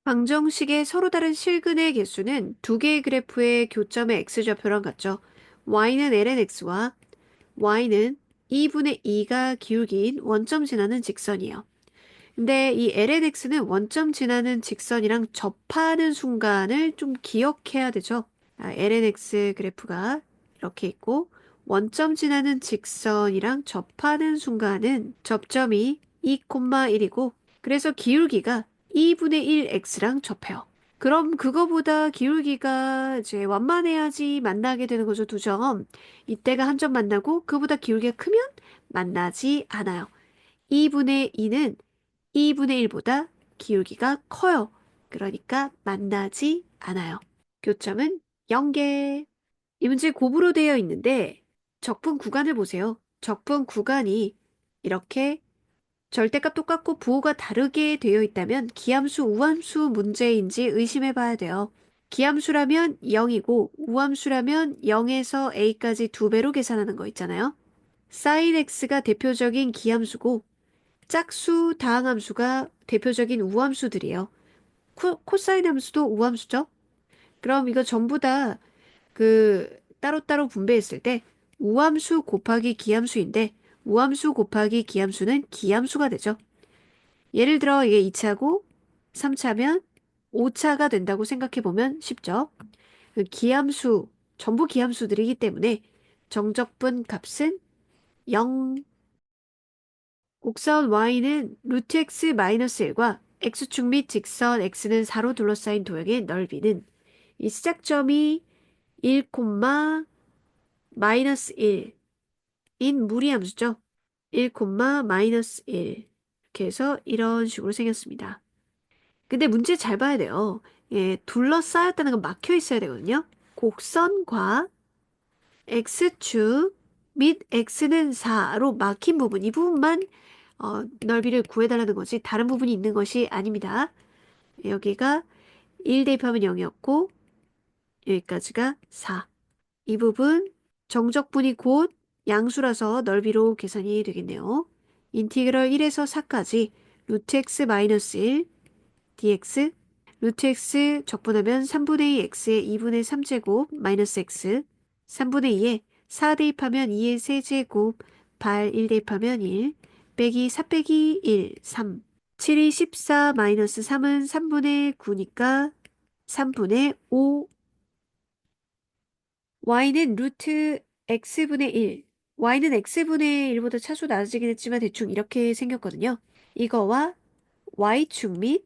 방정식의 서로 다른 실근의 개수는 두 개의 그래프의 교점의 x좌표랑 같죠. y는 lnx와 y는 2분의 2가 기울기인 원점 지나는 직선이에요. 근데 이 lnx는 원점 지나는 직선이랑 접하는 순간을 좀 기억해야 되죠. lnx 그래프가 이렇게 있고 원점 지나는 직선이랑 접하는 순간은 접점이 2,1이고 그래서 기울기가 2분의 1x랑 접해요. 그럼 그거보다 기울기가 이제 완만해야지 만나게 되는 거죠, 두 점. 이때가 한 점 만나고 그보다 기울기가 크면 만나지 않아요. 2분의 2는 2분의 1보다 기울기가 커요. 그러니까 만나지 않아요. 교점은 0개. 이 문제 곱으로 되어 있는데 적분 구간을 보세요. 적분 구간이 이렇게 절대값 똑같고 부호가 다르게 되어 있다면 기함수, 우함수 문제인지 의심해 봐야 돼요. 기함수라면 0이고 우함수라면 0에서 a까지 두 배로 계산하는 거 있잖아요. sin x가 대표적인 기함수고 짝수, 다항함수가 대표적인 우함수들이에요. 코사인 함수도 우함수죠? 그럼 이거 전부 다 따로따로 분배했을 때 우함수 곱하기 기함수인데 우함수 곱하기 기함수는 기함수가 되죠. 예를 들어 이게 2차고 3차면 5차가 된다고 생각해 보면 쉽죠. 그 기함수, 전부 기함수들이기 때문에 정적분 값은 0. 곡선 y는 루트 x 마이너스 1과 x축 및 직선 x는 4로 둘러싸인 도형의 넓이는 이 시작점이 1, 마이너스 1인 무리함수죠. 1, 마이너스 1 이렇게 해서 이런 식으로 생겼습니다. 근데 문제 잘 봐야 돼요. 예, 둘러싸였다는 건 막혀 있어야 되거든요. 곡선과 x축 및 x는 4로 막힌 부분, 이 부분만 넓이를 구해달라는 거지 다른 부분이 있는 것이 아닙니다. 여기가 1 대입하면 0이었고 여기까지가 4. 이 부분 정적분이 곧 양수라서 넓이로 계산이 되겠네요. 인티그럴 1에서 4까지 루트 x 마이너스 1 dx 루트 x 적분하면 3분의 2 x의 2분의 3제곱 마이너스 x 3분의 2에 4 대입하면 2의 세제곱 8 1 대입하면 1 빼기 4 빼기 1 3 7이 14 마이너스 3은 3분의 9니까 3분의 5 y는 루트 x분의 1 y는 x분의 1보다 차수 낮아지긴 했지만 대충 이렇게 생겼거든요. 이거와 y축 및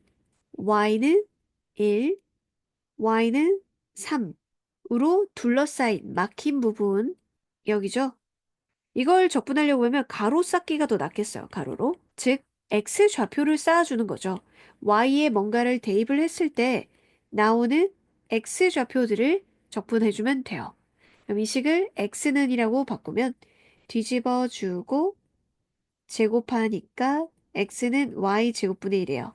y는 1 y는 3으로 둘러싸인 막힌 부분 여기죠. 이걸 적분하려고 하면 가로 쌓기가 더 낫겠어요. 가로로. 즉 x좌표를 쌓아주는 거죠. y에 뭔가를 대입을 했을 때 나오는 x좌표들을 적분해주면 돼요. 그럼 이 식을 x는이라고 바꾸면 뒤집어 주고 제곱하니까 x는 y제곱분의 1이에요.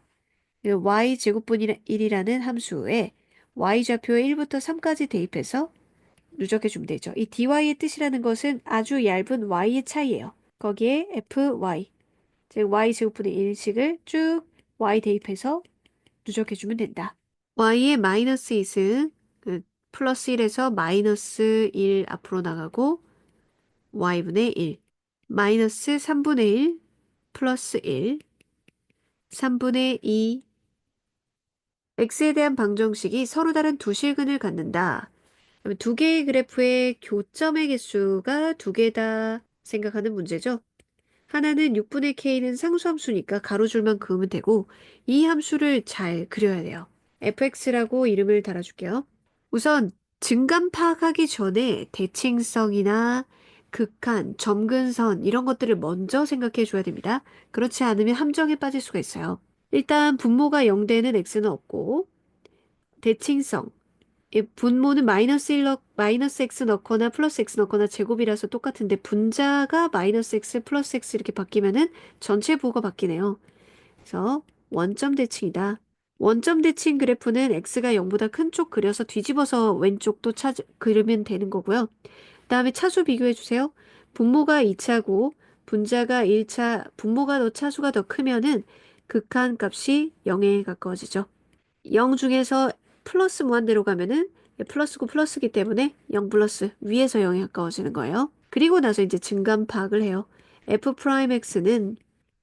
y제곱분의 1이라는 함수에 y좌표에 1부터 3까지 대입해서 누적해 주면 되죠. 이 dy의 뜻이라는 것은 아주 얇은 y의 차이예요. 거기에 fy, 즉 y제곱분의 1식을 쭉 y 대입해서 누적해 주면 된다. y의 마이너스 2은 플러스 1에서 마이너스 1 앞으로 나가고 y분의 1, 마이너스 3분의 1, 플러스 1, 3분의 2, x에 대한 방정식이 서로 다른 두 실근을 갖는다. 그러면 두 개의 그래프의 교점의 개수가 두 개다 생각하는 문제죠. 하나는 6분의 k는 상수함수니까 가로줄만 그으면 되고 이 함수를 잘 그려야 돼요. fx라고 이름을 달아줄게요. 우선 증감 파악하기 전에 대칭성이나 극한, 점근선 이런 것들을 먼저 생각해 줘야 됩니다. 그렇지 않으면 함정에 빠질 수가 있어요. 일단 분모가 0되는 x는 없고 대칭성, 이 분모는 마이너스 x 넣거나 플러스 x 넣거나 제곱이라서 똑같은데 분자가 마이너스 x 플러스 x 이렇게 바뀌면은 전체 부호가 바뀌네요. 그래서 원점 대칭이다. 원점 대칭 그래프는 x가 0보다 큰 쪽 그려서 뒤집어서 왼쪽도 그리면 되는 거고요. 그다음에 차수 비교해 주세요. 분모가 2차고 분자가 1차, 분모가 더 차수가 더 크면은 극한 값이 0에 가까워지죠. 0 중에서 플러스 무한대로 가면은 플러스고 플러스기 때문에 0 플러스 위에서 0이 가까워지는 거예요. 그리고 나서 이제 증감 파악을 해요. f 프라임 x는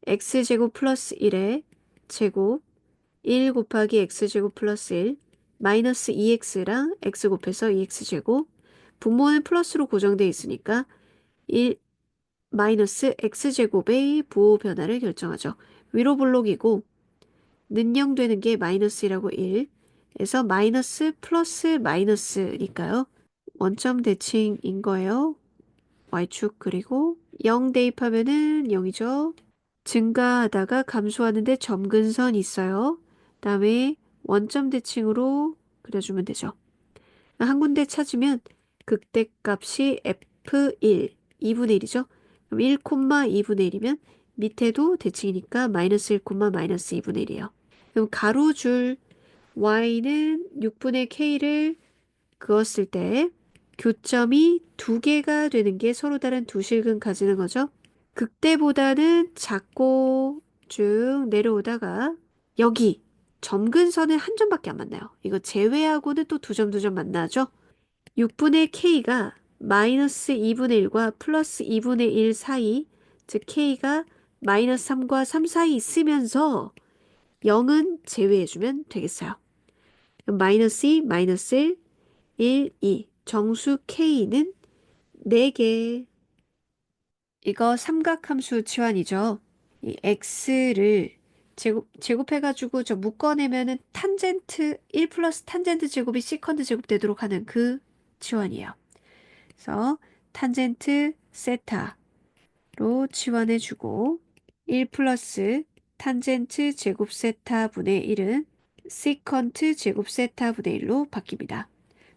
x제곱 플러스 1의 제곱 1 곱하기 x제곱 플러스 1 마이너스 2x랑 x 곱해서 2x제곱 분모는 플러스로 고정되어 있으니까 1 마이너스 x제곱의 부호 변화를 결정하죠. 위로 볼록이고 는영되는 게 마이너스이라고 1에서 마이너스 플러스 마이너스니까요. 원점 대칭인 거예요. y축 그리고 0 대입하면은 0이죠. 증가하다가 감소하는데 점근선 있어요. 다음에 원점 대칭으로 그려주면 되죠. 한 군데 찾으면 극대값이 F1, 2분의 1이죠. 그럼 1, 2분의 1이면 밑에도 대칭이니까 마이너스 1, 마이너스 2분의 1이에요. 그럼 가로줄 y는 6분의 k를 그었을 때 교점이 두 개가 되는 게 서로 다른 두 실근 가지는 거죠. 극대보다는 작고 쭉 내려오다가 여기 점근선은 한 점밖에 안 만나요. 이거 제외하고는 또 두 점 두 점 만나죠. 6분의 k가 마이너스 2분의 1과 플러스 2분의 1 사이, 즉 k가 마이너스 3과 3 사이 있으면서 0은 제외해주면 되겠어요. 그럼 마이너스 2, 마이너스 1, 1, 2. 정수 k는 4개. 이거 삼각함수 치환이죠. 이 x를 제곱해가지고 저 묶어내면은 탄젠트 1 플러스 탄젠트 제곱이 시컨드 제곱 되도록 하는 그 치환이에요. 그래서 탄젠트 세타로 치환해주고 1 플러스 탄젠트 제곱 세타 분의 1은 시컨트 제곱 세타 분의 1로 바뀝니다.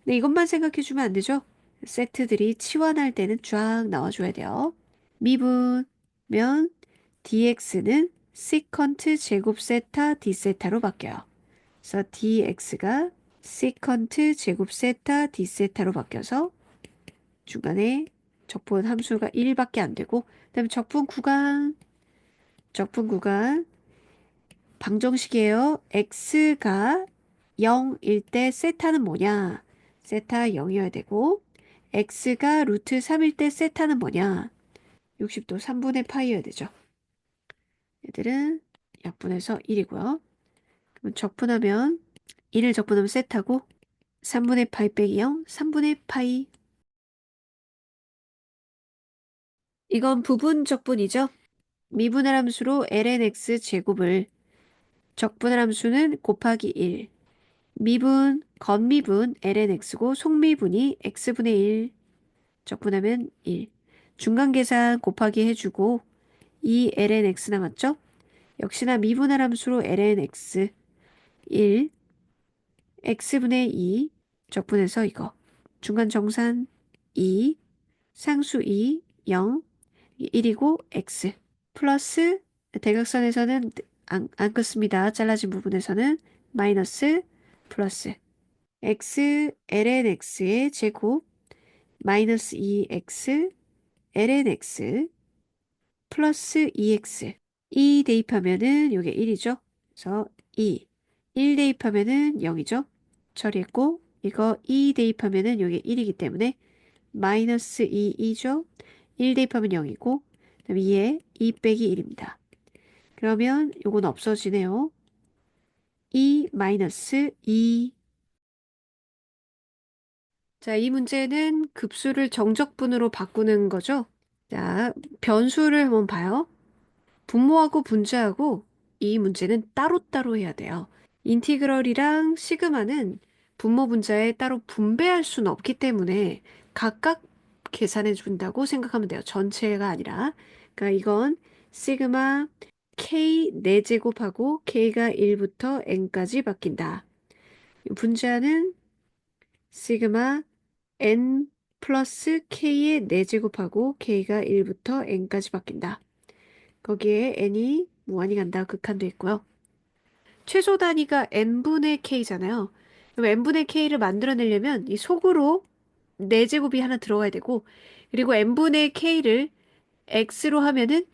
근데 이것만 생각해주면 안 되죠? 세트들이 치환할 때는 쫙 나와줘야 돼요. 미분면 dx는 시컨트 제곱 세타 d세타로 바뀌어요. 그래서 dx가 시컨트 제곱 세타 d세타로 바뀌어서 중간에 적분 함수가 1밖에 안 되고 그다음에 적분 구간 방정식이에요. x가 0일 때 세타는 뭐냐? 세타 0이어야 되고 x가 루트 3일 때 세타는 뭐냐? 60도 3분의 파이여야 되죠. 얘들은 약분해서 1이고요. 그럼 적분하면 1을 적분하면 세타고 3분의 파이 빼기 0, 3분의 파이. 이건 부분 적분이죠. 미분할 함수로 lnx 제곱을 적분할 함수는 곱하기 1. 미분, 건미분 lnx고 속미분이 x분의 1. 적분하면 1. 중간 계산 곱하기 해주고 2 lnx 남았죠? 역시나 미분할 함수로 lnx 1 x분의 2 적분해서 이거 중간 정산 2 상수 2 0 1이고 x 플러스 대각선에서는 안 끊습니다. 잘라진 부분에서는 마이너스 플러스 x lnx의 제곱 마이너스 2x lnx 플러스 2x 2 대입하면은 이게 1이죠. 그래서 2 1 대입하면은 0이죠. 처리했고 이거 2 대입하면은 이게 1이기 때문에 마이너스 2죠. 1 대입하면 0이고 그다음에 2에 2 빼기 1입니다. 그러면 요건 없어지네요. 2 마이너스 2. 자, 이 문제는 급수를 정적분으로 바꾸는 거죠. 자, 변수를 한번 봐요. 분모하고 분자하고 이 문제는 따로따로 해야 돼요. 인티그럴이랑 시그마는 분모 분자에 따로 분배할 수는 없기 때문에 각각 계산해 준다고 생각하면 돼요. 전체가 아니라. 그러니까 이건 시그마 k 4제곱하고 k가 1부터 n까지 바뀐다. 분자는 시그마 n 플러스 k의 4제곱하고 k가 1부터 n까지 바뀐다. 거기에 n이 무한히 간다. 극한도 있고요. 최소 단위가 n분의 k잖아요. 그럼 n분의 k를 만들어내려면 이 속으로 4제곱이 하나 들어가야 되고 그리고 n분의 k를 x로 하면은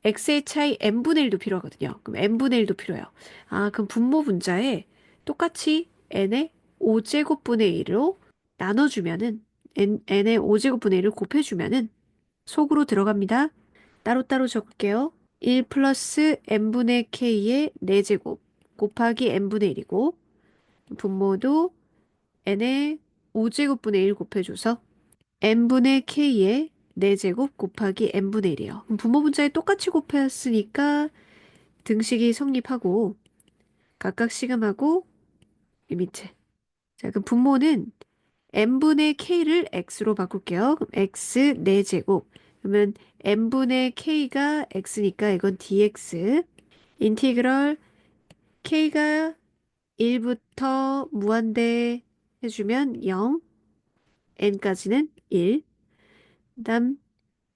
x의 차이 n분의 1도 필요하거든요. 그럼 n분의 1도 필요해요. 아, 그럼 분모 분자에 똑같이 n의 5제곱분의 1로 나눠주면은 n의 5제곱분의 1을 곱해주면은 속으로 들어갑니다. 따로따로 적을게요. 1 플러스 n분의 k의 4제곱 곱하기 n분의 1이고 분모도 n의 5제곱분의 1 곱해줘서 n분의 k의 4제곱 곱하기 n분의 1이에요. 분모 분자에 똑같이 곱했으니까 등식이 성립하고 각각 시금하고 이 밑에. 자, 그럼 분모는 n분의 k를 x로 바꿀게요. 그럼 x 4제곱. 그러면 n분의 k가 x니까 이건 dx. 인티그럴 k가 1부터 무한대 해주면 0, n까지는 1. 그다음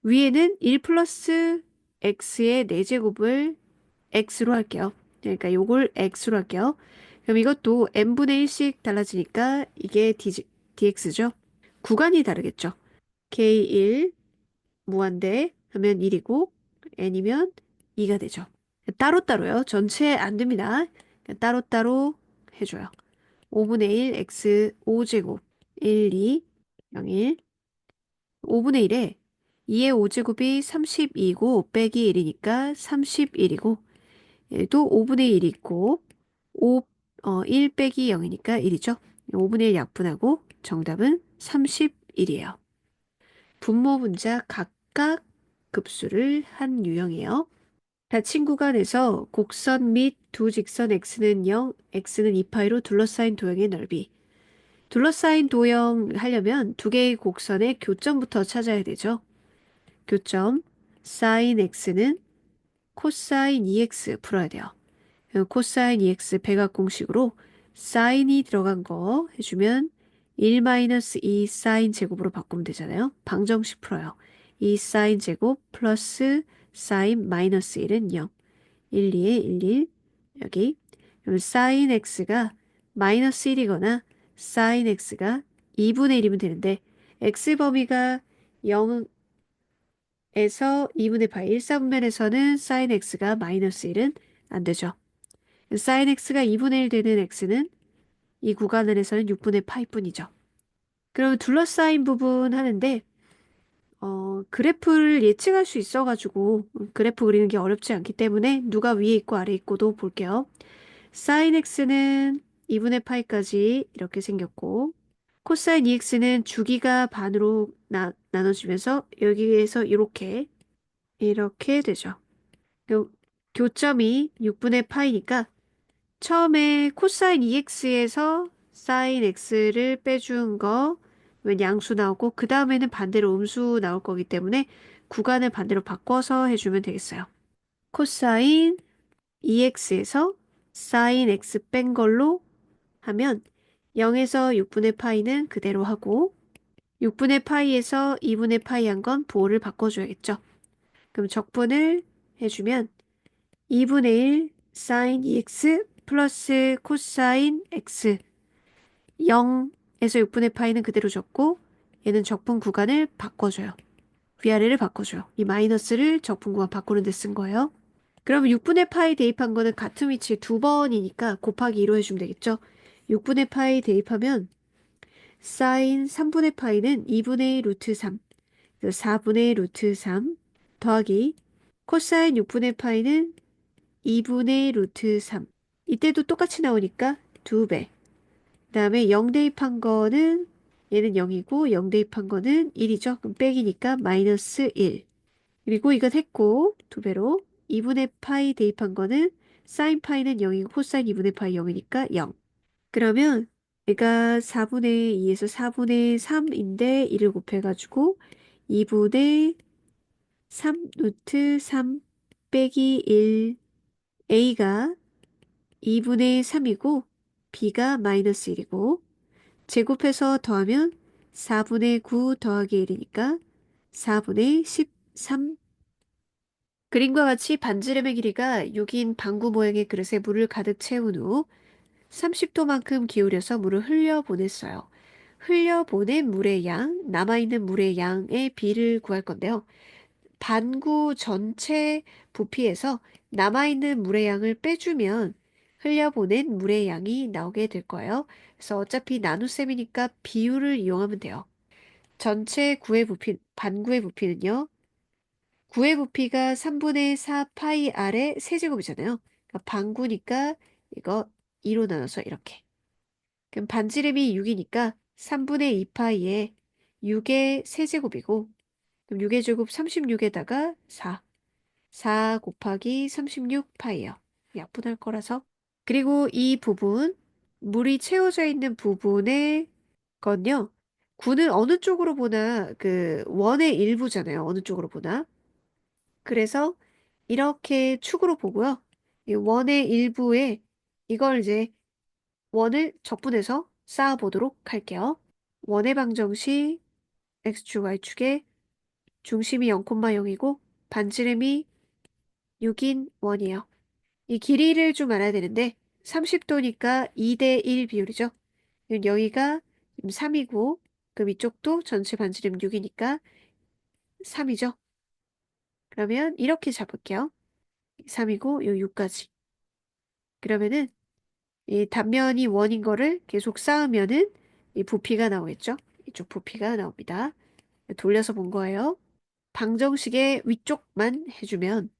위에는 1 플러스 x의 4제곱을 x로 할게요. 그러니까 요걸 x로 할게요. 그럼 이것도 n분의 1씩 달라지니까 이게 dx죠. 구간이 다르겠죠. k1 무한대 하면 1이고 n이면 2가 되죠. 따로따로요. 전체 안 됩니다. 따로따로 해줘요. 5분의 1 x 5제곱 1, 2, 0, 1 5분의 1에 2의 5제곱이 32고 빼기 1이니까 31이고 얘도 5분의 1이 있고 1 빼기 0이니까 1이죠. 5분의 1 약분하고 정답은 31이에요. 분모 분자 각각 급수를 한 유형이에요. 닫힌 구간에서 곡선 및 두 직선 x는 0, x는 2파이로 둘러싸인 도형의 넓이. 둘러싸인 도형 하려면 두 개의 곡선의 교점부터 찾아야 되죠. 교점 sin x는 코사인 2x 풀어야 돼요. 코사인 2x 백악공식으로 사인이 들어간 거 해주면 1-2 사인 제곱으로 바꾸면 되잖아요. 방정식 풀어요. 2 사인 제곱 플러스 사인 마이너스 1은 0. 1, 2에 1, 1 여기. 그럼 사인 x가 마이너스 1이거나 사인 x가 2분의 1이면 되는데 x 범위가 0에서 2분의 파이 1, 4분면에서는 사인 x가 마이너스 1은 안 되죠. 사인 x가 2분의 1 되는 x는 이 구간 안에서는 6분의 파이뿐이죠. 그럼 둘러싸인 부분 하는데 그래프를 예측할 수 있어가지고 그래프 그리는 게 어렵지 않기 때문에 누가 위에 있고 아래 있고도 볼게요. 사인 x는 2분의 파이까지 이렇게 생겼고 코사인 2x는 주기가 반으로 나눠지면서 여기에서 이렇게 되죠. 교점이 6분의 파이니까 처음에 코사인 2x에서 사인 x를 빼준 거 양수 나오고 그 다음에는 반대로 음수 나올 거기 때문에 구간을 반대로 바꿔서 해주면 되겠어요. 코사인 2x에서 사인 x 뺀 걸로 하면 0에서 6분의 파이는 그대로 하고 6분의 파이에서 2분의 파이 한 건 부호를 바꿔줘야겠죠. 그럼 적분을 해주면 2분의 1 사인 2x 플러스 코사인 x 0에서 6분의 파이는 그대로 적고 얘는 적분 구간을 바꿔줘요. 위아래를 바꿔줘요. 이 마이너스를 적분 구간 바꾸는 데 쓴 거예요. 그럼 6분의 파이 대입한 거는 같은 위치에 두 번이니까 곱하기 2로 해주면 되겠죠. 6분의 파이 대입하면 사인 3분의 파이는 2분의 루트 3, 4분의 루트 3 더하기 코사인 6분의 파이는 2분의 루트 3. 이때도 똑같이 나오니까 2배. 그 다음에 0 대입한 거는 얘는 0이고 0 대입한 거는 1이죠. 그럼 빼기니까 마이너스 1. 그리고 이건 했고 2배로 2분의 파이 대입한 거는 사인 파이는 0이고 코사인 2분의 파이 0이니까 0. 그러면 얘가 4분의 2에서 4분의 3인데 1을 곱해가지고 2분의 3 루트 3 빼기 1 A가 2분의 3이고 B가 마이너스 1이고 제곱해서 더하면 4분의 9 더하기 1이니까 4분의 13. 그림과 같이 반지름의 길이가 6인 방구 모양의 그릇에 물을 가득 채운 후 30도만큼 기울여서 물을 흘려보냈어요. 흘려보낸 물의 양, 남아있는 물의 양의 비를 구할 건데요. 반구 전체 부피에서 남아있는 물의 양을 빼주면 흘려보낸 물의 양이 나오게 될 거예요. 그래서 어차피 나눗셈이니까 비율을 이용하면 돼요. 전체 구의 부피, 반구의 부피는요. 구의 부피가 3분의 4 파이 r의 세제곱이잖아요. 그러니까 반구니까 이거 2로 나눠서 이렇게. 그럼 반지름이 6이니까 3분의 2 파이에 6의 세제곱이고 그럼 6의 제곱 36에다가 4. 4 곱하기 36 파이요. 약분할 거라서. 그리고 이 부분, 물이 채워져 있는 부분의 건요. 구는 어느 쪽으로 보나 그 원의 일부잖아요. 어느 쪽으로 보나. 그래서 이렇게 축으로 보고요. 이 원의 일부에 이걸 이제 원을 적분해서 쌓아보도록 할게요. 원의 방정식 x축, y축에 중심이 0,0이고 반지름이 6인 원이에요. 이 길이를 좀 알아야 되는데 30도니까 2대 1 비율이죠. 그럼 여기가 3이고 그럼 이쪽도 전체 반지름 6이니까 3이죠. 그러면 이렇게 잡을게요. 3이고 요 6까지. 그러면은 이 단면이 원인 거를 계속 쌓으면은 이 부피가 나오겠죠. 이쪽 부피가 나옵니다. 돌려서 본 거예요. 방정식의 위쪽만 해주면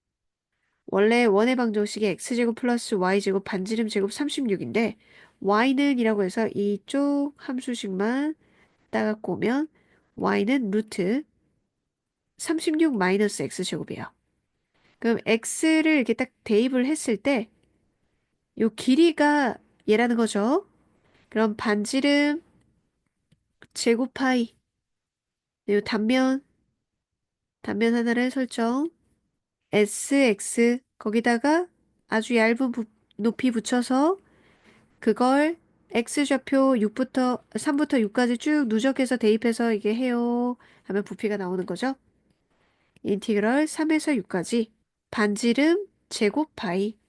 원래 원의 방정식이 x제곱 플러스 y제곱 반지름 제곱 36인데 y는 이라고 해서 이쪽 함수식만 따갖고 오면 y는 루트 36 마이너스 x제곱이에요. 그럼 x를 이렇게 딱 대입을 했을 때 요 길이가 얘라는 거죠. 그럼 반지름 제곱 파이 요 단면 하나를 설정 sx 거기다가 아주 얇은 높이 붙여서 그걸 x좌표 6부터 3부터 6까지 쭉 누적해서 대입해서 이게 해요 하면 부피가 나오는 거죠. 인티그럴 3에서 6까지 반지름 제곱 파이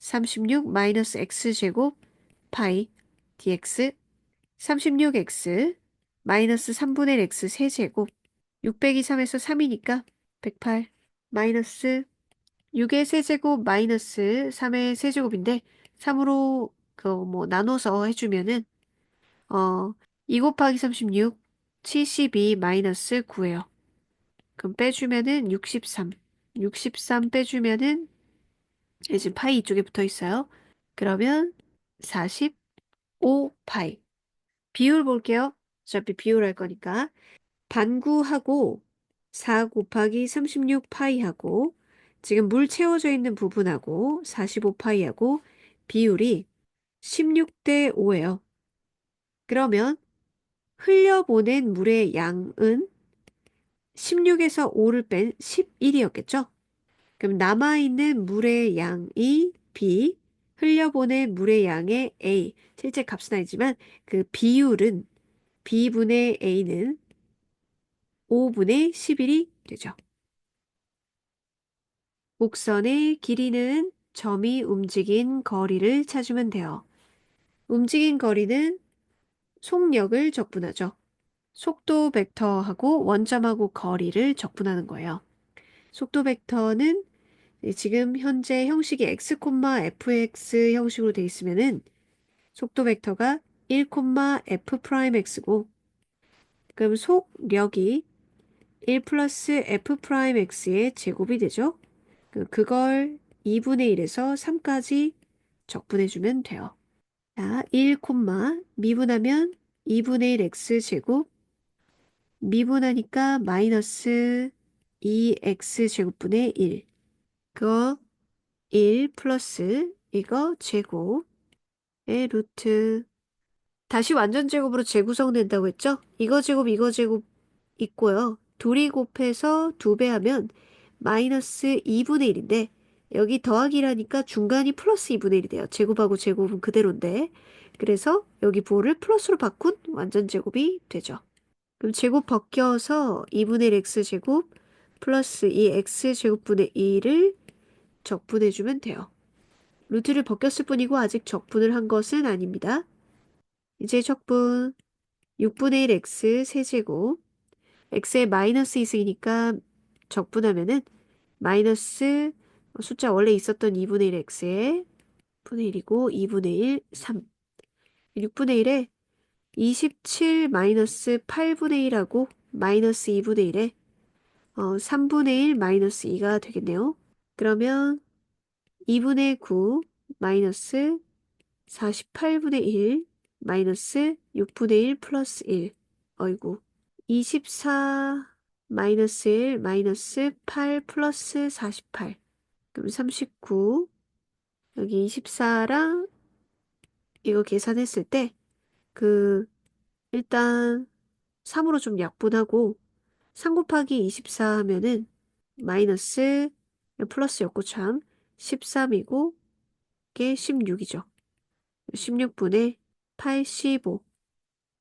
36 마이너스 x제곱 파이 dx 36x 마이너스 3분의 x 세제곱 6 빼기 3에서 3이니까 108 마이너스 6의 세제곱 마이너스 3의 세제곱인데 3으로 그 뭐 나눠서 해주면은 2 곱하기 36 72 마이너스 9예요. 그럼 빼주면은 63 63 빼주면은 이제 파이 이쪽에 붙어 있어요. 그러면 45 파이 비율 볼게요. 어차피 비율할 거니까 반구하고 4 곱하기 36 파이하고 지금 물 채워져 있는 부분하고 45 파이하고 비율이 16대 5예요. 그러면 흘려보낸 물의 양은 16에서 5를 뺀 11이었겠죠? 그럼 남아있는 물의 양이 B, 흘려보낸 물의 양의 A. 실제 값은 아니지만 그 비율은 B분의 A는 5분의 11이 되죠. 곡선의 길이는 점이 움직인 거리를 찾으면 돼요. 움직인 거리는 속력을 적분하죠. 속도 벡터하고 원점하고 거리를 적분하는 거예요. 속도 벡터는 지금 현재 형식이 x, fx 형식으로 되어 있으면은 속도 벡터가 1, f 프라임 x고 그럼 속력이 1 플러스 f 프라임 x의 제곱이 되죠. 그걸 2분의 1에서 3까지 적분해주면 돼요. 자, 1, 미분하면 2분의 1 x 제곱 미분하니까 마이너스 2x 제곱분의 1 그거 1 플러스 이거 제곱의 루트 다시 완전 제곱으로 재구성된다고 했죠? 이거 제곱 있고요. 둘이 곱해서 2배 하면 마이너스 2분의 1인데 여기 더하기라니까 중간이 플러스 2분의 1이 돼요. 제곱하고 제곱은 그대로인데 그래서 여기 부호를 플러스로 바꾼 완전 제곱이 되죠. 그럼 제곱 벗겨서 2분의 1 x제곱 플러스 2 x제곱분의 2를 적분해주면 돼요. 루트를 벗겼을 뿐이고 아직 적분을 한 것은 아닙니다. 이제 적분 6분의 1 x 세제곱 x에 마이너스 있으니까 적분하면은 마이너스 숫자 원래 있었던 2분의 1 x에 분의 1이고 2분의 1, 3. 6분의 1에 27 마이너스 8분의 1하고 마이너스 2분의 1에 3분의 1 마이너스 2가 되겠네요. 그러면 2분의 9 마이너스 48분의 1 마이너스 6분의 1 플러스 1. 어이구. 24 마이너스 1 마이너스 8 플러스 48. 그럼 39. 여기 24랑 이거 계산했을 때 일단 3으로 좀 약분하고 3 곱하기 24 하면은 마이너스 플러스였고 참 13이고 이게 16이죠. 16분의 85.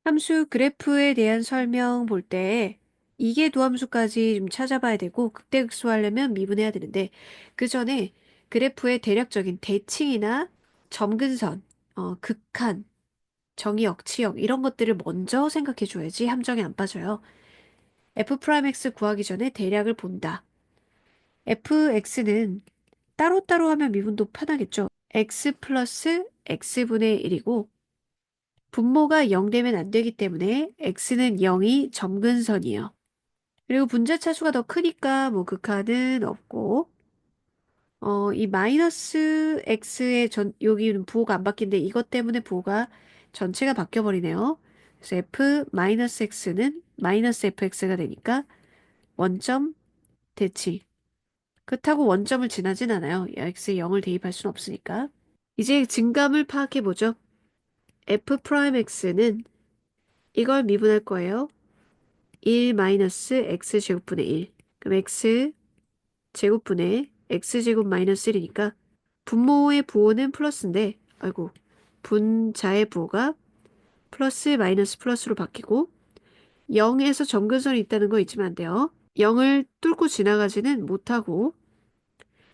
함수 그래프에 대한 설명 볼 때 이계 도함수까지 좀 찾아봐야 되고 극대극소하려면 미분해야 되는데 그 전에 그래프의 대략적인 대칭이나 점근선, 극한, 정의역, 치역 이런 것들을 먼저 생각해 줘야지 함정에 안 빠져요. f'x 구하기 전에 대략을 본다. fx는 따로따로 하면 미분도 편하겠죠. x 플러스 x분의 1이고 분모가 0 되면 안 되기 때문에 x는 0이 점근선이에요. 그리고 분자 차수가 더 크니까 뭐 극한은 없고 이 마이너스 x의 여기는 부호가 안 바뀐데 이것 때문에 부호가 전체가 바뀌어버리네요. 그래서 f 마이너스 x는 마이너스 fx가 되니까 원점 대칭. 그렇다고 원점을 지나진 않아요. x에 0을 대입할 수는 없으니까. 이제 증감을 파악해보죠. f'x는 이걸 미분할 거예요. 1 마이너스 x제곱분의 1. 그럼 x제곱분의 x제곱 마이너스 1이니까 분모의 부호는 플러스인데 아이고 분자의 부호가 플러스 마이너스 플러스로 바뀌고 0에서 점근선이 있다는 거 잊으면 안 돼요. 0을 뚫고 지나가지는 못하고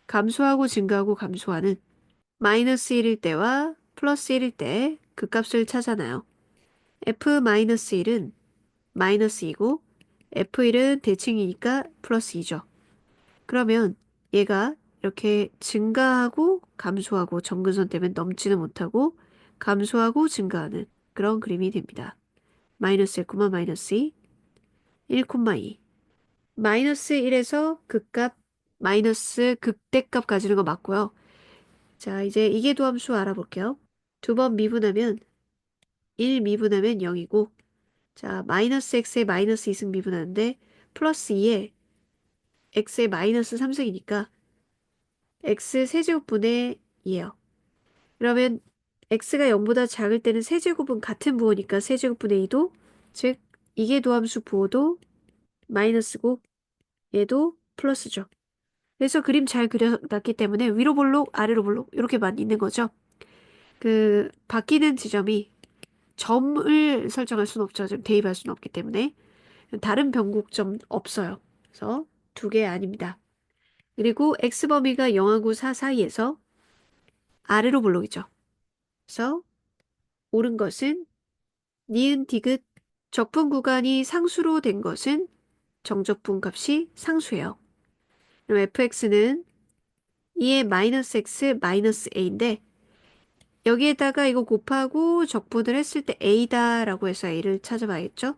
감소하고 증가하고 감소하는 마이너스 1일 때와 플러스 1일 때 그 값을 찾아놔요. f-1은 마이너스 2고 f1은 대칭이니까 플러스 2죠. 그러면 얘가 이렇게 증가하고 감소하고 점근선 때문에 넘지는 못하고 감소하고 증가하는 그런 그림이 됩니다. 마이너스 1, 마이너스 2, 1, 2. 마이너스 1에서 극값, 마이너스 극대값 가지는 거 맞고요. 자, 이제 이계도함수 알아볼게요. 두 번 미분하면 1 미분하면 0이고 자, 마이너스 x에 마이너스 2승 미분하는데 플러스 2에 x에 마이너스 3승이니까 x 세제곱분의 2예요. 그러면 x가 0보다 작을 때는 세제곱은 같은 부호니까 세제곱분의 2도 즉 이계도함수 부호도 마이너스고 얘도 플러스죠. 그래서 그림 잘 그려놨기 때문에 위로 볼록 아래로 볼록 이렇게만 있는 거죠. 바뀌는 지점이 점을 설정할 수는 없죠. 지금 대입할 수는 없기 때문에. 다른 변곡점 없어요. 그래서 두 개 아닙니다. 그리고 x범위가 0하고 4 사이에서 아래로 볼록이죠. 그래서 옳은 것은 니은 디귿 적분 구간이 상수로 된 것은 정적분 값이 상수예요. 그럼 fx는 2의 마이너스 x 마이너스 a인데 여기에다가 이거 곱하고 적분을 했을 때 a다라고 해서 a를 찾아봐야겠죠.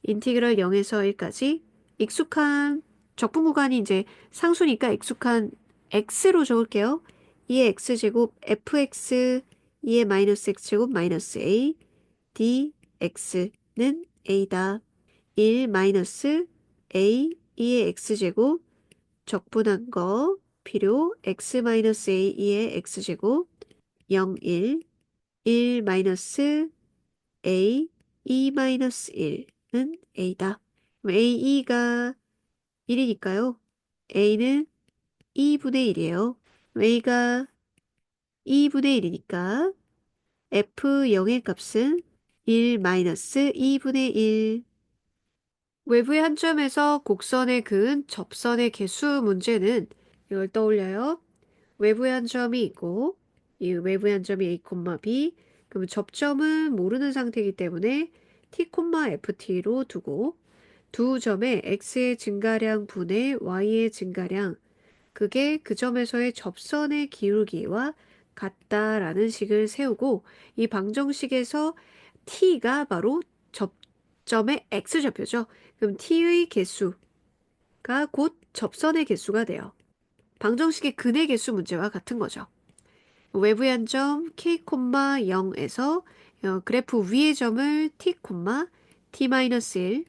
인티그럴 0에서 1까지 익숙한 적분 구간이 이제 상수니까 익숙한 x로 적을게요. 2의 x제곱 fx 2의 마이너스 x제곱 마이너스 a dx는 a다. 1 마이너스 a 2의 x제곱 적분한 거 필요 x 마이너스 a 2의 x제곱 0 1 마이너스 a 2 마이너스 1은 a다. a가 1이니까요. a는 2분의 1이에요. a가 2분의 1이니까 f0의 값은 1 마이너스 2분의 1. 외부의 한 점에서 곡선에 그은 접선의 개수 문제는 이걸 떠올려요. 외부의 한 점이 있고 이 외부의 한 점이 A, B 그러면 접점은 모르는 상태이기 때문에 T, FT로 두고 두 점의 X의 증가량 분의 Y의 증가량 그게 그 점에서의 접선의 기울기와 같다라는 식을 세우고 이 방정식에서 t가 바로 접점의 x좌표죠. 그럼 t의 개수가 곧 접선의 개수가 돼요. 방정식의 근의 개수 문제와 같은 거죠. 외부의 한 점 k, 0에서 그래프 위의 점을 t, t-1,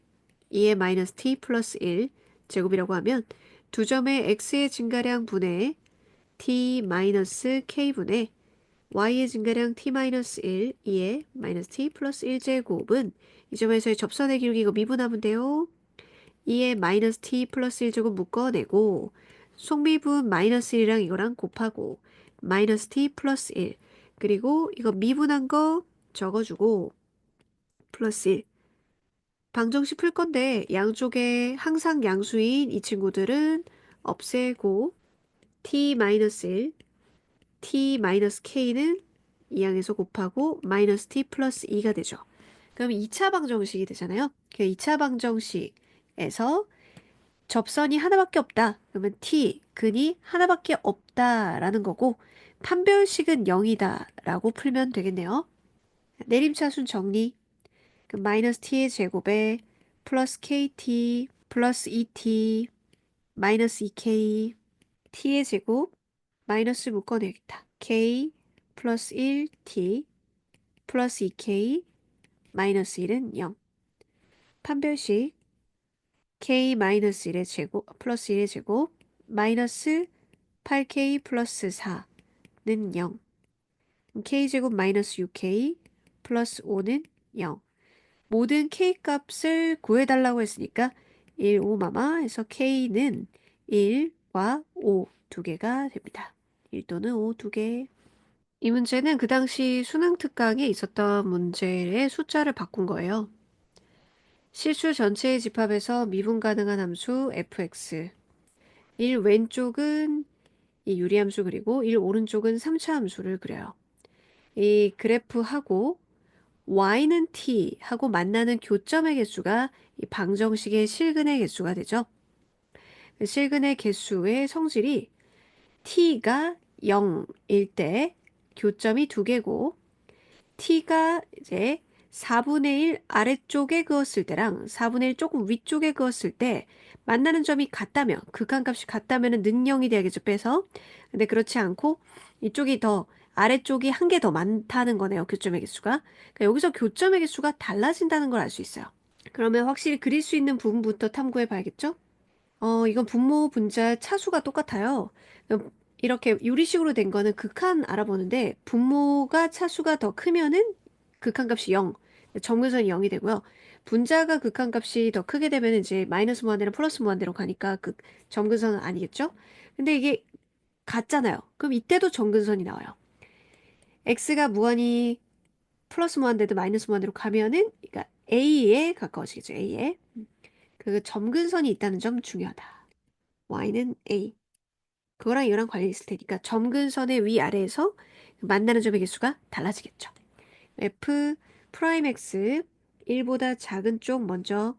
2의 마이너스 t 플러스 1 제곱이라고 하면 두 점의 x의 증가량 분의 t-k 분의 y의 증가량 t-1, 2의 마이너스 t 플러스 1 제곱은 이 점에서의 접선의 기울기 이거 미분하면 돼요. 2의 마이너스 t 플러스 1 제곱 묶어내고 속미분 마이너스 1이랑 이거랑 곱하고 마이너스 t 플러스 1 그리고 이거 미분한 거 적어주고 플러스 1 방정식 풀 건데 양쪽에 항상 양수인 이 친구들은 없애고 t-1 t-k는 이 항에서 곱하고 마이너스 t 플러스 2가 되죠. 그럼 2차 방정식이 되잖아요. 그 2차 방정식에서 접선이 하나밖에 없다. 그러면 t, 근이 하나밖에 없다라는 거고 판별식은 0이다 라고 풀면 되겠네요. 내림차순 정리. 그 마이너스 t의 제곱에 플러스 kt 플러스 2t 마이너스 2k t의 제곱 마이너스 묶어내겠다. k 플러스 1t 플러스 2k 마이너스 1은 0. 판별식 k 마이너스 1의 제곱 플러스 1의 제곱 마이너스 8k 플러스 4는 0. k제곱 마이너스 6k 플러스 5는 0. 모든 k 값을 구해달라고 했으니까 1, 5 마마에서 k는 1과 5 두 개가 됩니다. 1 또는 5 두 개. 이 문제는 그 당시 수능 특강에 있었던 문제의 숫자를 바꾼 거예요. 실수 전체의 집합에서 미분 가능한 함수 fx 1 왼쪽은 이 유리함수 그리고 1 오른쪽은 3차 함수를 그려요. 이 그래프하고 y는 t 하고 만나는 교점의 개수가 이 방정식의 실근의 개수가 되죠. 실근의 개수의 성질이 t가 0일 때 교점이 두 개고 t가 이제 4분의 1 아래쪽에 그었을 때랑 4분의 1 조금 위쪽에 그었을 때 만나는 점이 같다면 극한값이 같다면 는 0이 돼야겠죠 빼서. 근데 그렇지 않고 이쪽이 더 아래쪽이 한 개 더 많다는 거네요. 교점의 개수가. 그러니까 여기서 교점의 개수가 달라진다는 걸 알 수 있어요. 그러면 확실히 그릴 수 있는 부분부터 탐구해 봐야겠죠? 이건 분모 분자 차수가 똑같아요. 이렇게 유리식으로 된 거는 극한 알아보는데 분모가 차수가 더 크면은 극한값이 0, 점근선이 0이 되고요. 분자가 극한값이 더 크게 되면 이제 마이너스 무한대로 플러스 무한대로 가니까 그 점근선은 아니겠죠? 근데 이게 같잖아요. 그럼 이때도 점근선이 나와요. x가 무한히 플러스 무한대도 마이너스 무한대로 가면은 그러니까 a에 가까워지겠죠. a에. 그 점근선이 있다는 점 중요하다. y는 a. 그거랑 이거랑 관련이 있을 테니까 점근선의 위아래에서 만나는 점의 개수가 달라지겠죠. f 프라임 x 1보다 작은 쪽 먼저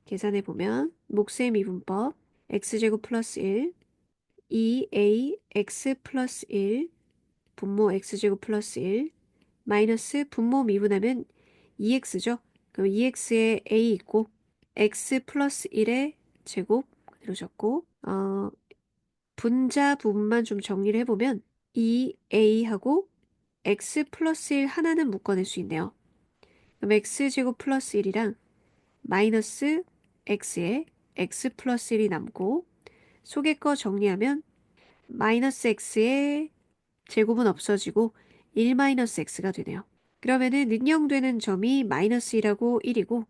계산해 보면 몫의 미분법 x제곱 플러스 1 2a x 플러스 1 분모 x제곱 플러스 1 마이너스 분모 미분하면 2x죠. 그럼 2x에 a 있고 x 플러스 1의 제곱 그대로 적고 분자 부분만 좀 정리를 해보면 2a하고 x 플러스 1 하나는 묶어낼 수 있네요. 그럼 x제곱 플러스 1이랑 마이너스 x에 x 플러스 1이 남고 속에 거 정리하면 마이너스 x의 제곱은 없어지고 1 마이너스 x가 되네요. 그러면은 능형되는 점이 마이너스 1하고 1이고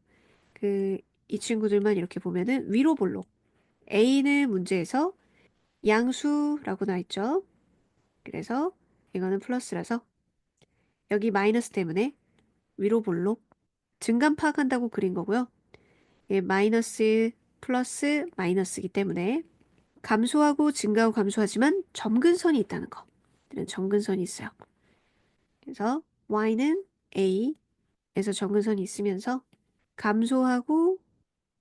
이 친구들만 이렇게 보면은 위로 볼록 a는 문제에서 양수라고 나와 있죠. 그래서 이거는 플러스라서 여기 마이너스 때문에 위로 볼록 증감 파악한다고 그린 거고요. 예, 마이너스 플러스 마이너스이기 때문에 감소하고 증가하고 감소하지만 점근선이 있다는 거. 이런 점근선이 있어요. 그래서 y는 a에서 점근선이 있으면서 감소하고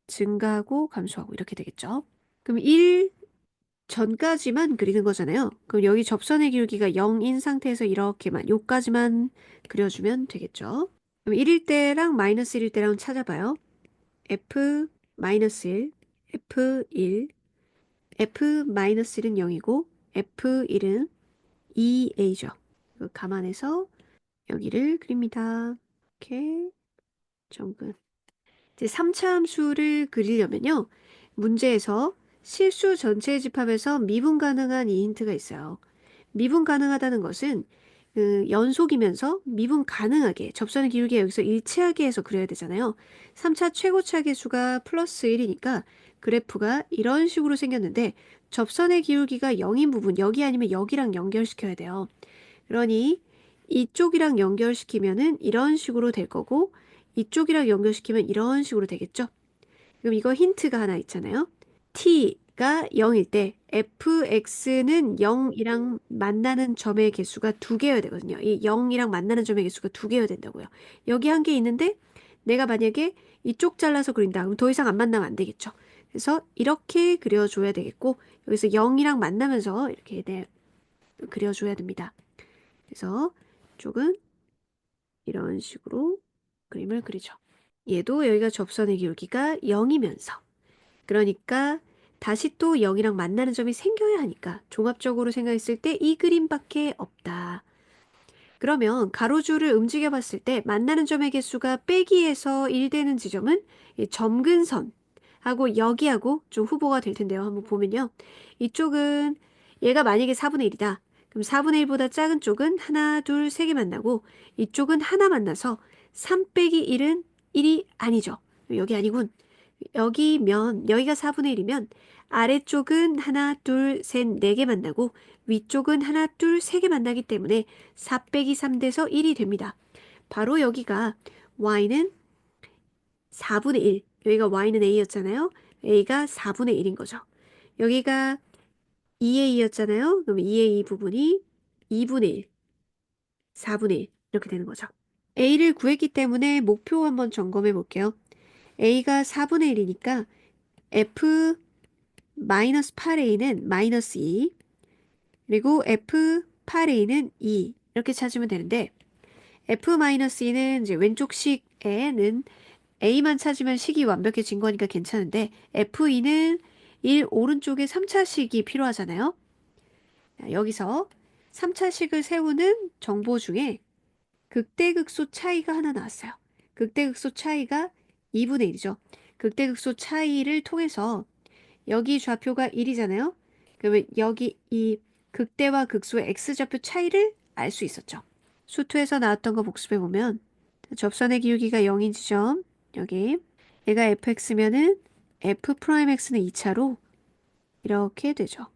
증가하고 감소하고 이렇게 되겠죠. 그럼 1 전까지만 그리는 거잖아요. 그럼 여기 접선의 기울기가 0인 상태에서 이렇게만 요까지만 그려주면 되겠죠. 그럼 1일 때랑 마이너스 1일 때랑 찾아봐요. f 마이너스 1, f1, f 마이너스 1은 0이고 f1은 2a죠. 감안해서 여기를 그립니다. 이렇게 정근. 이제 3차 함수를 그리려면요. 문제에서 실수 전체 집합에서 미분 가능한 이 힌트가 있어요. 미분 가능하다는 것은 그 연속이면서 미분 가능하게 접선의 기울기가 여기서 일치하게 해서 그려야 되잖아요. 3차 최고차 계수가 플러스 1이니까 그래프가 이런 식으로 생겼는데 접선의 기울기가 0인 부분 여기 아니면 여기랑 연결시켜야 돼요. 그러니 이쪽이랑 연결시키면은 이런 식으로 될 거고 이쪽이랑 연결시키면 이런 식으로 되겠죠? 그럼 이거 힌트가 하나 있잖아요. t가 0일 때 fx는 0이랑 만나는 점의 개수가 두 개여야 되거든요. 이 0이랑 만나는 점의 개수가 두 개여야 된다고요. 여기 한 개 있는데 내가 만약에 이쪽 잘라서 그린다. 그럼 더 이상 안 만나면 안 되겠죠. 그래서 이렇게 그려줘야 되겠고 여기서 0이랑 만나면서 이렇게 그려줘야 됩니다. 그래서 이쪽은 이런 식으로 그림을 그리죠. 얘도 여기가 접선의 기울기가 0이면서 그러니까 다시 또 0이랑 만나는 점이 생겨야 하니까 종합적으로 생각했을 때 이 그림밖에 없다. 그러면 가로줄을 움직여 봤을 때 만나는 점의 개수가 빼기에서 1 되는 지점은 이 점근선하고 여기하고 좀 후보가 될 텐데요. 한번 보면요. 이쪽은 얘가 만약에 4분의 1이다. 그럼 4분의 1보다 작은 쪽은 하나, 둘, 세 개 만나고 이쪽은 하나 만나서 3 빼기 1은 1이 아니죠. 여기 아니군. 여기면 여기가 4분의 1이면 아래쪽은 하나, 둘, 셋, 네 개 만나고 위쪽은 하나, 둘, 세 개 만나기 때문에 4 빼기 3 돼서 1이 됩니다. 바로 여기가 y는 4분의 1. 여기가 y는 a였잖아요. a가 4분의 1인 거죠. 여기가 2a였잖아요. 그럼 2a 부분이 2분의 1, 4분의 1 이렇게 되는 거죠. a를 구했기 때문에 목표 한번 점검해 볼게요. a가 4분의 1이니까 f 마이너스 8a는 마이너스 2 그리고 f8a는 2 이렇게 찾으면 되는데 f-2는 이제 왼쪽 식에는 a만 찾으면 식이 완벽해진 거니까 괜찮은데 f2는 1 오른쪽에 3차식이 필요하잖아요. 여기서 3차식을 세우는 정보 중에 극대극소 차이가 하나 나왔어요. 극대극소 차이가 2분의 1이죠. 극대극소 차이를 통해서 여기 좌표가 1이잖아요. 그러면 여기 이 극대와 극소의 x좌표 차이를 알 수 있었죠. 수투에서 나왔던 거 복습해 보면 접선의 기울기가 0인 지점 여기 얘가 fx면은 f'x는 2차로 이렇게 되죠.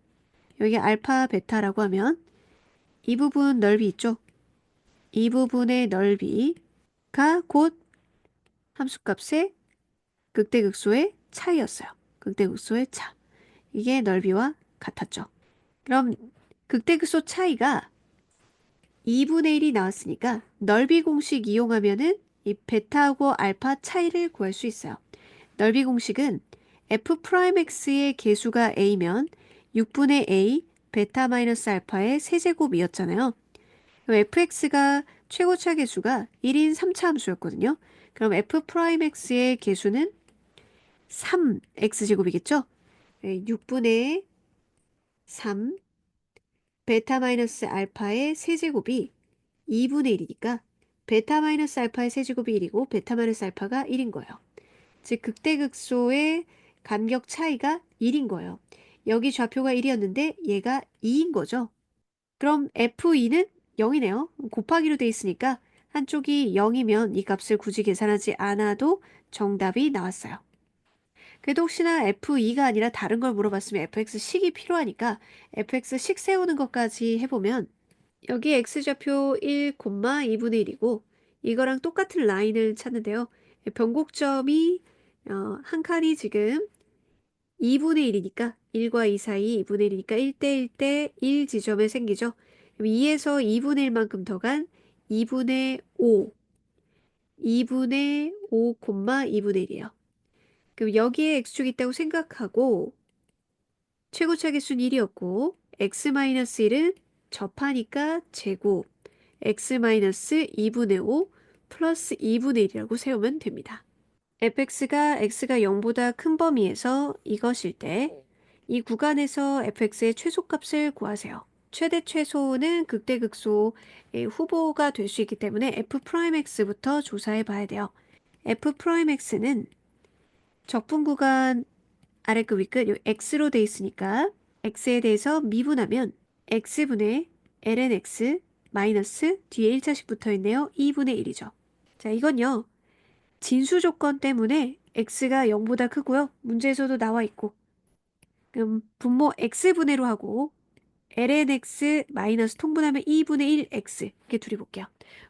여기 알파 베타라고 하면 이 부분 넓이 있죠. 이 부분의 넓이가 곧 함수값의 극대극소의 차이였어요. 극대극소의 차. 이게 넓이와 같았죠. 그럼 극대극소 차이가 2분의 1이 나왔으니까 넓이 공식 이용하면은 이 베타하고 알파 차이를 구할 수 있어요. 넓이 공식은 f'x의 개수가 a면 6분의 a 베타 마이너스 알파의 세제곱이었잖아요. 그럼 fx가 최고차 개수가 1인 3차 함수였거든요. 그럼 f'x의 개수는 3x제곱이겠죠? 6분의 3 베타 마이너스 알파의 세제곱이 2분의 1이니까 베타 마이너스 알파의 세제곱이 1이고 베타 마이너스 알파가 1인 거예요. 즉 극대극소의 간격 차이가 1인 거예요. 여기 좌표가 1이었는데 얘가 2인 거죠. 그럼 F2는 0이네요. 곱하기로 돼 있으니까 한쪽이 0이면 이 값을 굳이 계산하지 않아도 정답이 나왔어요. 그래도 혹시나 F2가 아니라 다른 걸 물어봤으면 fx식이 필요하니까 fx식 세우는 것까지 해보면 여기 x좌표 1, 2분의 1이고 이거랑 똑같은 라인을 찾는데요. 변곡점이 한 칸이 지금 2분의 1이니까 1과 2 사이 2분의 1이니까 1대 1대 1 지점에 생기죠. 그럼 2에서 2분의 1만큼 더 간 2분의 5, 2분의 5, 2분의 1이에요. 그럼 여기에 x축이 있다고 생각하고 최고차 개수는 1이었고 x-1은 접하니까 제곱 x-2분의 5 플러스 2분의 1이라고 세우면 됩니다. fx가 x가 0보다 큰 범위에서 이것일 때 이 구간에서 fx의 최소값을 구하세요. 최대 최소는 극대극소의 후보가 될 수 있기 때문에 f'x부터 조사해 봐야 돼요. f'x는 적분 구간 아래끝 위끝 요 x로 돼 있으니까 x에 대해서 미분하면 x분의 lnx 마이너스 뒤에 1차식 붙어 있네요. 2분의 1이죠. 자, 이건요. 진수 조건 때문에 x가 0보다 크고요. 문제에서도 나와 있고. 그럼 분모 x분의로 하고 lnx 마이너스 통분하면 2분의 1x 이렇게 둘이 볼게요.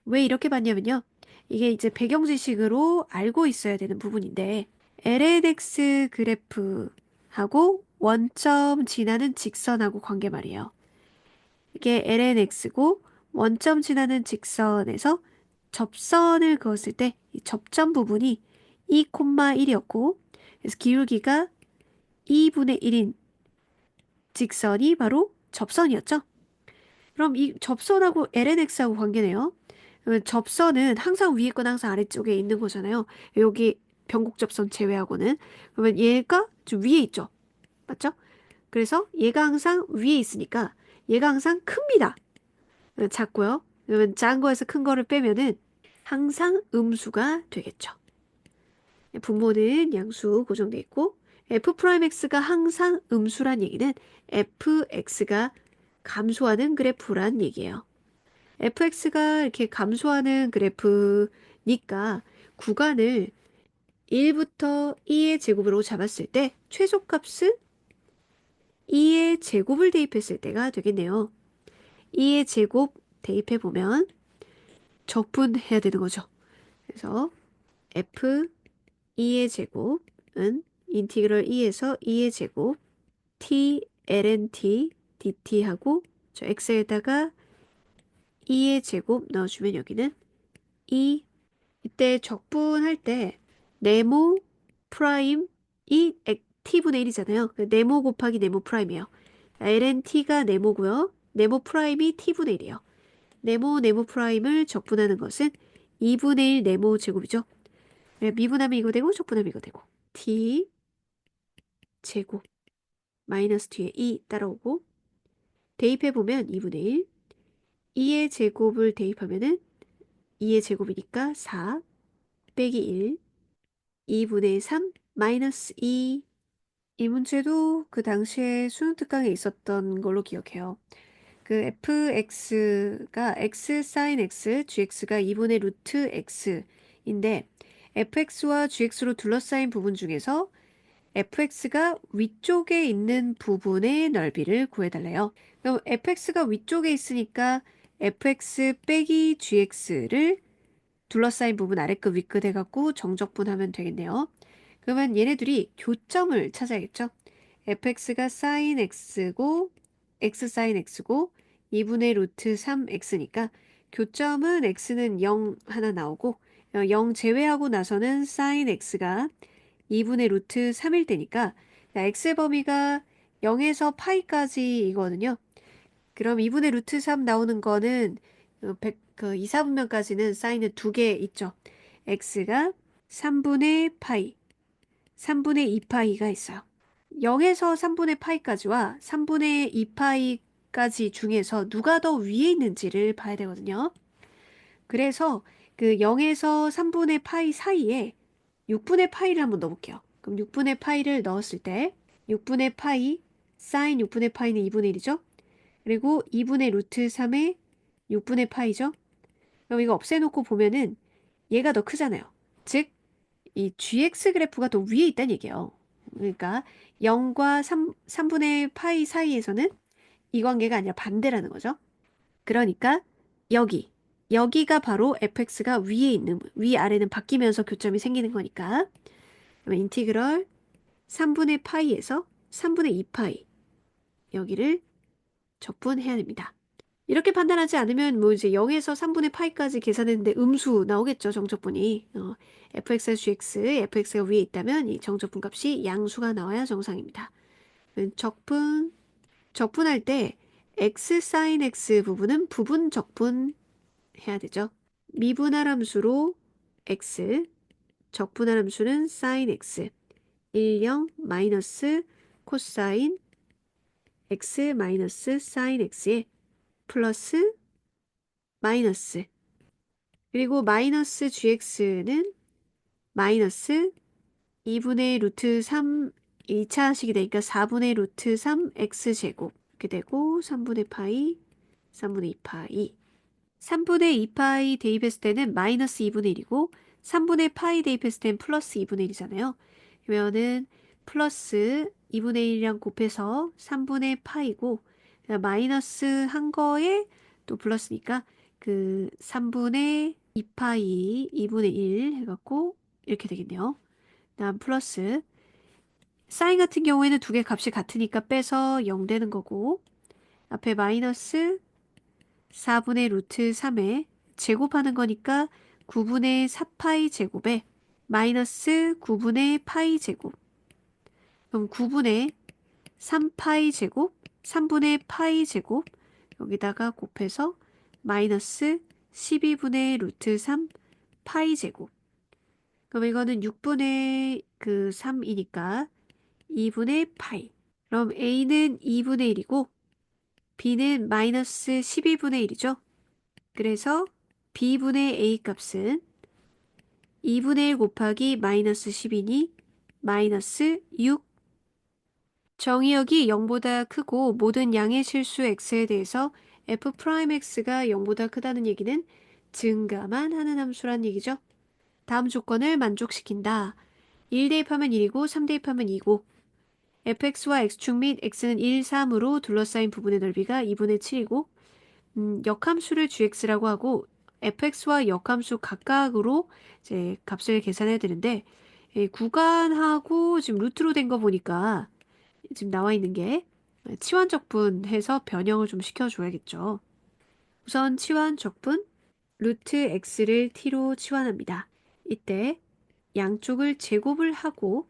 왜 이렇게 봤냐면요. 이게 이제 배경지식으로 알고 있어야 되는 부분인데 lnx 그래프하고 원점 지나는 직선하고 관계 말이에요. 이게 lnx고 원점 지나는 직선에서 접선을 그었을 때 이 접점 부분이 2,1이었고 그래서 기울기가 2분의 1인 직선이 바로 접선이었죠. 그럼 이 접선하고 lnx하고 관계네요. 그러면 접선은 항상 위에 건 항상 아래쪽에 있는 거잖아요. 여기 변곡 접선 제외하고는. 그러면 얘가 좀 위에 있죠. 맞죠? 그래서 얘가 항상 위에 있으니까 얘가 항상 큽니다. 작고요. 그러면 작은 거에서 큰 거를 빼면은 항상 음수가 되겠죠. 분모는 양수 고정돼 있고 f'x가 항상 음수란 얘기는 fx가 감소하는 그래프란 얘기예요. fx가 이렇게 감소하는 그래프니까 구간을 1부터 2의 제곱으로 잡았을 때 최소값은 2의 제곱을 대입했을 때가 되겠네요. 2의 제곱 대입해 보면 적분해야 되는 거죠. 그래서 f 2의 제곱은 인티그럴 2에서 2의 제곱 t ln t dt하고 저 x에다가 2의 제곱 넣어주면 여기는 2 이때 적분할 때 네모 프라임이 t분의 1이잖아요. 네모 곱하기 네모 프라임이에요. ln t가 네모고요. 네모 프라임이 t분의 1이에요. 네모 프라임을 적분하는 것은 2분의 1 네모 제곱이죠. 미분하면 이거 되고 적분하면 이거 되고 t 제곱 마이너스 뒤에 2 따라오고 대입해보면 2분의 1 2의 제곱을 대입하면은 2의 제곱이니까 4 빼기 1 2분의 3 마이너스 2 이 문제도 그 당시에 수능 특강에 있었던 걸로 기억해요. 그 fx가 x sin x, gx가 2분의 루트 x인데 fx와 gx로 둘러싸인 부분 중에서 fx가 위쪽에 있는 부분의 넓이를 구해달래요. 그럼 fx가 위쪽에 있으니까 fx 빼기 gx를 둘러싸인 부분 아래끝 위끝 해갖고 정적분하면 되겠네요. 그러면 얘네들이 교점을 찾아야겠죠. fx가 sin x고 x sin x고 2분의 루트 3x니까 교점은 x는 0 하나 나오고 0 제외하고 나서는 sin x가 2분의 루트 3일 때니까 x의 범위가 0에서 파이까지이거든요. 그럼 2분의 루트 3 나오는 거는 2, 4분면까지는 사인은 두 개 있죠. x가 3분의 파이, 3분의 2파이가 있어요. 0에서 3분의 파이까지와 3분의 2파이까지 중에서 누가 더 위에 있는지를 봐야 되거든요. 그래서 그 0에서 3분의 파이 사이에 6분의 파이를 한번 넣어볼게요. 그럼 6분의 파이를 넣었을 때 6분의 파이, 사인 6분의 파이는 2분의 1이죠. 그리고 2분의 루트 3의 6분의 파이죠. 그럼 이거 없애놓고 보면은 얘가 더 크잖아요. 즉, 이 gx 그래프가 더 위에 있다는 얘기예요. 그러니까 0과 3분의 파이 사이에서는 이 관계가 아니라 반대라는 거죠. 그러니까 여기가 바로 fx가 위에 있는, 위아래는 바뀌면서 교점이 생기는 거니까. 그러면 인티그럴 3분의 파이에서 3분의 2파이 여기를 적분해야 됩니다. 이렇게 판단하지 않으면 뭐 이제 0에서 3분의 파이까지 계산했는데 음수 나오겠죠, 정적분이. fx와 gx, fx가 위에 있다면 이 정적분 값이 양수가 나와야 정상입니다. 적분할 때 x sin x 부분은 부분 적분 해야 되죠. 미분할 함수로 x, 적분할 함수는 sin x, 1, 0 마이너스 코사인 x 마이너스 sin x에 플러스 마이너스 그리고 마이너스 gx는 마이너스 2분의 루트 3 2차식이 되니까 4분의 루트 3 x제곱 이렇게 되고 3분의 파이 3분의 2파이 3분의 2파이 대입했을 때는 마이너스 2분의 1이고 3분의 파이 대입했을 때는 플러스 2분의 1이잖아요. 그러면은 플러스 2분의 1이랑 곱해서 3분의 파이고 마이너스 한 거에 또 플러스니까 그 3분의 2파이 2분의 1 해갖고 이렇게 되겠네요. 다음 플러스 사인 같은 경우에는 두 개 값이 같으니까 빼서 0 되는 거고 앞에 마이너스 4분의 루트 3에 제곱하는 거니까 9분의 4파이 제곱에 마이너스 9분의 파이 제곱 그럼 9분의 3파이 제곱 3분의 파이 제곱 여기다가 곱해서 마이너스 12분의 루트 3 파이 제곱 그럼 이거는 6분의 그 3이니까 2분의 파이 그럼 A는 2분의 1이고 B는 마이너스 12분의 1이죠. 그래서 B분의 A 값은 2분의 1 곱하기 마이너스 10이니 마이너스 6 정의역이 0보다 크고 모든 양의 실수 x에 대해서 f'x가 0보다 크다는 얘기는 증가만 하는 함수란 얘기죠. 다음 조건을 만족시킨다. 1 대입하면 1이고 3 대입하면 2고 fx와 x축 및 x는 1, 3으로 둘러싸인 부분의 넓이가 2분의 7이고 역함수를 gx라고 하고 fx와 역함수 각각으로 이제 값을 계산해야 되는데 구간하고 지금 루트로 된 거 보니까 지금 나와 있는 게 치환적분해서 변형을 좀 시켜줘야겠죠. 우선 치환적분 루트 x를 t로 치환합니다. 이때 양쪽을 제곱을 하고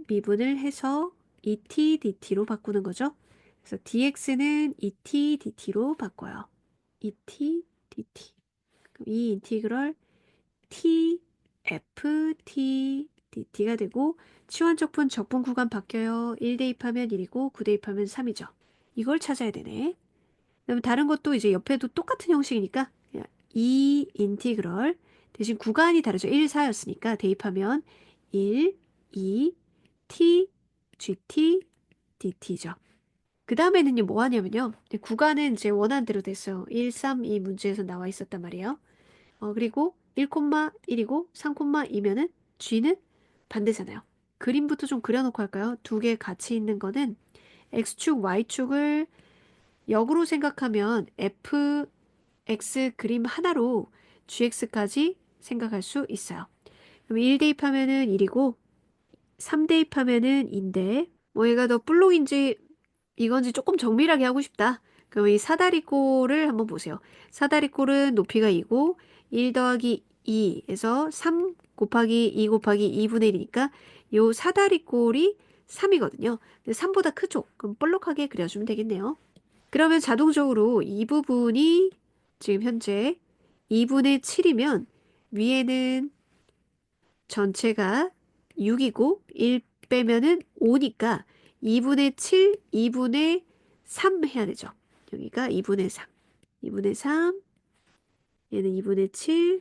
미분을 해서 2t dt로 바꾸는 거죠. 그래서 dx는 2t dt로 바꿔요. 2t dt. 그럼 이 인티그럴 t f t dt가 되고 치환적분 적분 구간 바뀌어요. 1 대입하면 1이고 9 대입하면 3이죠. 이걸 찾아야 되네. 그다음에 다른 것도 이제 옆에도 똑같은 형식이니까 그냥 이 인티그럴 대신 구간이 다르죠. 1, 4였으니까 대입하면 1, 2, t, gt, dt죠. 그 다음에는요, 뭐 하냐면요. 구간은 이제 원하는 대로 됐어요. 1, 3, 이 문제에서 나와 있었단 말이에요. 그리고 1,1이고 3,2면은 g는 반대잖아요. 그림부터 좀 그려놓고 할까요? 두 개 같이 있는 거는 x축, y축을 역으로 생각하면 fx 그림 하나로 gx까지 생각할 수 있어요. 그럼 1 대입하면은 1이고 3 대입하면은 2인데 뭐 얘가 더 볼록인지 이건지 조금 정밀하게 하고 싶다. 그럼 이 사다리꼴을 한번 보세요. 사다리꼴은 높이가 2고 1 더하기 2에서 3 곱하기 2 곱하기 2분의 1이니까 요 사다리꼴이 3이거든요. 근데 3보다 크죠? 그럼 볼록하게 그려주면 되겠네요. 그러면 자동적으로 이 부분이 지금 현재 2분의 7이면 위에는 전체가 6이고 1 빼면은 5니까 2분의 7, 2분의 3 해야 되죠. 여기가 2분의 3. 2분의 3, 얘는 2분의 7,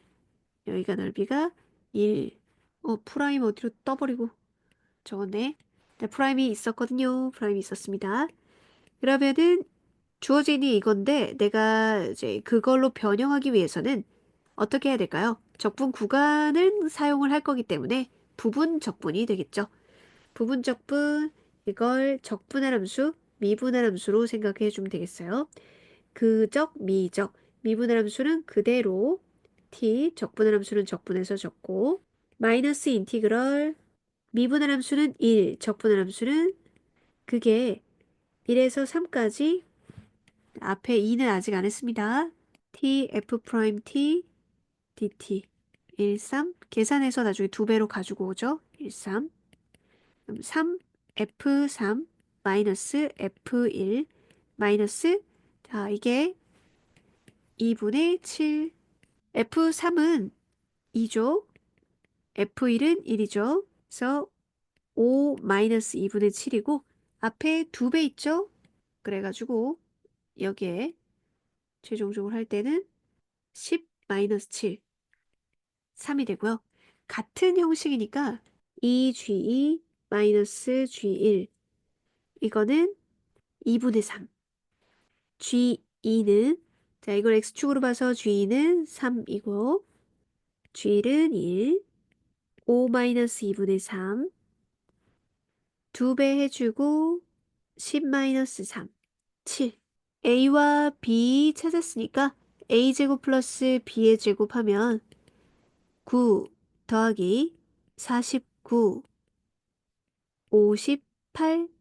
여기가 넓이가 1. 프라임 어디로 떠버리고 적었네. 네, 프라임이 있었거든요. 프라임이 있었습니다. 그러면은 주어진이 이건데 내가 이제 그걸로 변형하기 위해서는 어떻게 해야 될까요? 적분 구간은 사용을 할 거기 때문에 부분 적분이 되겠죠. 부분 적분 이걸 적분할 함수, 미분할 함수로 생각해 주면 되겠어요. 그적, 미적, 미분할 함수는 그대로 t, 적분할 함수는 적분해서 적고 마이너스 인티그럴, 미분할 함수는 1, 적분할 함수는 그게 1에서 3까지 앞에 2는 아직 안 했습니다. t, f 프라임 t, dt 1, 3 계산해서 나중에 두 배로 가지고 오죠. 1, 3 그럼 3, f 3 마이너스 F1 마이너스 자 이게 2분의 7 F3은 2죠. F1은 1이죠. 그래서 5 마이너스 2분의 7이고 앞에 2배 있죠? 그래가지고 여기에 최종적으로 할 때는 10 마이너스 7 3이 되고요. 같은 형식이니까 2G2 마이너스 G1 이거는 2분의 3 G2는 자 이걸 X축으로 봐서 G2는 3이고 G1은 1 5 마이너스 2분의 3 2배 해주고 10 마이너스 3 7 A와 B 찾았으니까 A제곱 플러스 B의 제곱하면 9 더하기 49 58